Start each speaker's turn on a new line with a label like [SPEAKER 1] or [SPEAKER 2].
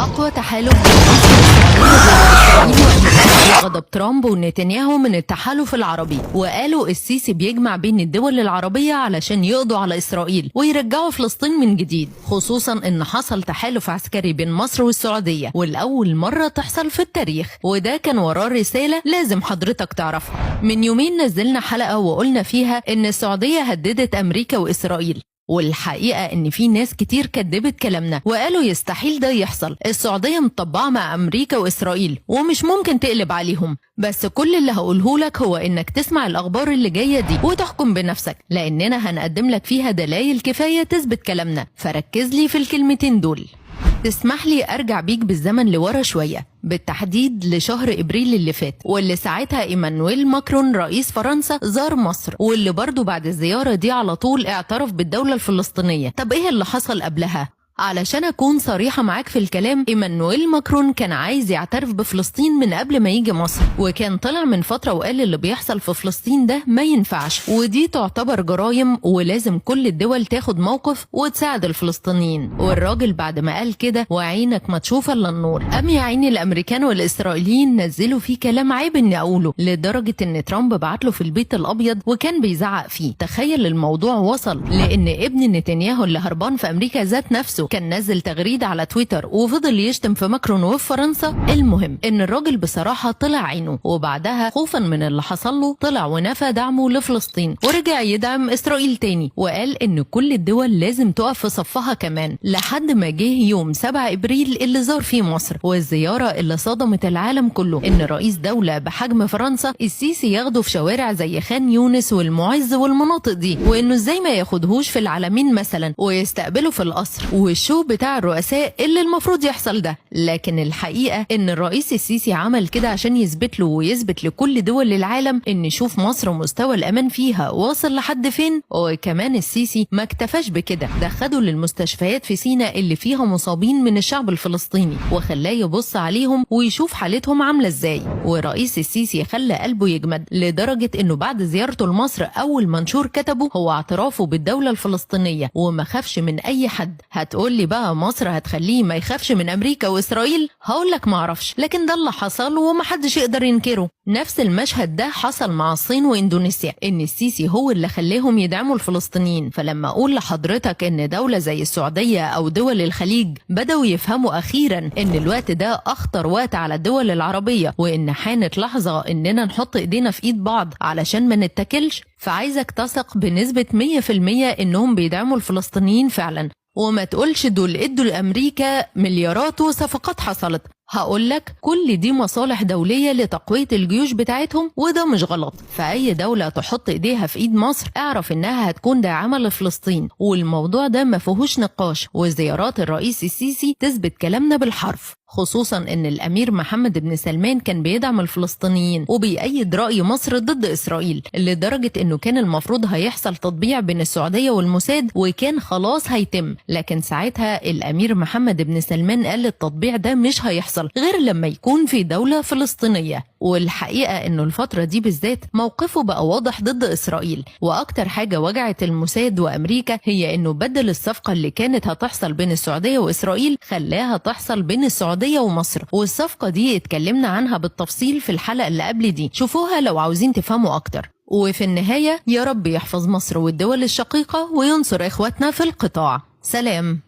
[SPEAKER 1] أقوى تحالف بين مصر والسعودية ضد إسرائيل وأمريكا، وغضب ترامب ونتنياهو من التحالف العربي، وقالوا السيسي بيجمع بين الدول العربية علشان يقضوا على إسرائيل ويرجعوا فلسطين من جديد، خصوصا إن حصل تحالف عسكري بين مصر والسعودية والأول مرة تحصل في التاريخ، وده كان وراه رسالة لازم حضرتك تعرفها. من يومين نزلنا حلقة وقلنا فيها إن السعودية هددت أمريكا وإسرائيل، والحقيقة ان في ناس كتير كدبت كلامنا وقالوا يستحيل ده يحصل، السعودية مطبعة مع امريكا واسرائيل ومش ممكن تقلب عليهم. بس كل اللي هقوله لك هو انك تسمع الاخبار اللي جاية دي وتحكم بنفسك، لاننا هنقدم لك فيها دلائل كفاية تثبت كلامنا، فركز لي في الكلمتين دول. تسمح لي ارجع بيك بالزمن لورا شوية، بالتحديد لشهر ابريل اللي فات، واللي ساعتها ايمانويل ماكرون رئيس فرنسا زار مصر، واللي برضو بعد الزيارة دي على طول اعترف بالدولة الفلسطينية. طب ايه اللي حصل قبلها؟ علشان اكون صريحة معاك في الكلام، ايمانويل ماكرون كان عايز يعترف بفلسطين من قبل ما يجي مصر، وكان طلع من فترة وقال اللي بيحصل في فلسطين ده ما ينفعش، ودي تعتبر جرائم ولازم كل الدول تاخد موقف وتساعد الفلسطينيين. والراجل بعد ما قال كده وعينك ما تشوف الا النور، قام يا عيني الامريكان والاسرائيليين نزلوا فيه كلام عيب اني اقوله، لدرجة ان ترامب بعت له في البيت الابيض وكان بيزعق فيه. تخيل الموضوع وصل لان ابن نتنياهو اللي هربان في امريكا ذات نفسه كان نزل تغريدة على تويتر وفضل يشتم في ماكرون وفي فرنسا. المهم ان الراجل بصراحة طلع عينه، وبعدها خوفا من اللي حصل له طلع ونفى دعمه لفلسطين ورجع يدعم اسرائيل تاني، وقال ان كل الدول لازم تقف في صفها كمان، لحد ما جه يوم 7 ابريل اللي زار فيه مصر، والزيارة اللي صدمت العالم كله، ان رئيس دولة بحجم فرنسا السيسي ياخده في شوارع زي خان يونس والمعز والمناطق دي، وانه ازاي ما ياخدهوش في العلمين مثلا ويستقبله في القصر والشو بتاع الرؤساء اللي المفروض يحصل ده. لكن الحقيقة ان الرئيس السيسي عمل كده عشان يثبت له ويثبت لكل دول العالم ان شوف مصر مستوى الامان فيها واصل لحد فين. وكمان السيسي ما اكتفاش بكده، ده خده للمستشفيات في سيناء اللي فيها مصابين من الشعب الفلسطيني وخلاه يبص عليهم ويشوف حالتهم عاملة ازاي. ورئيس السيسي خلى قلبه يجمد لدرجة انه بعد زيارته لمصر اول منشور كتبه هو اعترافه بالدولة الفلسطينية وما خافش من اي حد. هتقول لي بقى مصر هتخليه ما يخافش من امريكا واسرائيل؟ هقولك معرفش، لكن ده اللي حصل ومحدش يقدر ينكره. نفس المشهد ده حصل مع الصين واندونيسيا، ان السيسي هو اللي خلاهم يدعموا الفلسطينيين. فلما اقول لحضرتك ان دولة زي السعودية او دول الخليج بدأوا يفهموا اخيرا ان الوقت ده اخطر وقت على الدول العربية، وان حانت لحظة اننا نحط ايدينا في ايد بعض علشان ما نتكلش، فعايزك تثق بنسبة 100% انهم بيدعموا الفلسطينيين فعلا، وما تقولش دول ادوا لأمريكا مليارات وصفقات حصلت. هقولك كل دي مصالح دولية لتقوية الجيوش بتاعتهم، وده مش غلط. فأي دولة تحط ايديها في ايد مصر اعرف انها هتكون داعمة لفلسطين، والموضوع ده ما فيهوش نقاش، وزيارات الرئيس السيسي تثبت كلامنا بالحرف، خصوصا ان الامير محمد بن سلمان كان بيدعم الفلسطينيين وبيأيد رأي مصر ضد اسرائيل، لدرجة انه كان المفروض هيحصل تطبيع بين السعودية والموساد وكان خلاص هيتم، لكن ساعتها الامير محمد بن سلمان قال التطبيع ده مش هيحصل غير لما يكون في دولة فلسطينية. والحقيقة انه الفترة دي بالذات موقفه بقى واضح ضد اسرائيل، واكتر حاجة وجعت الموساد وامريكا هي انه بدل الصفقة اللي كانت هتحصل بين السعودية واسرائيل خلاها تحصل بين السعودية ومصر، والصفقة دي اتكلمنا عنها بالتفصيل في الحلقة اللي قبل دي، شوفوها لو عاوزين تفهموا اكتر. وفي النهاية يا رب يحفظ مصر والدول الشقيقة وينصر اخواتنا في القطاع. سلام.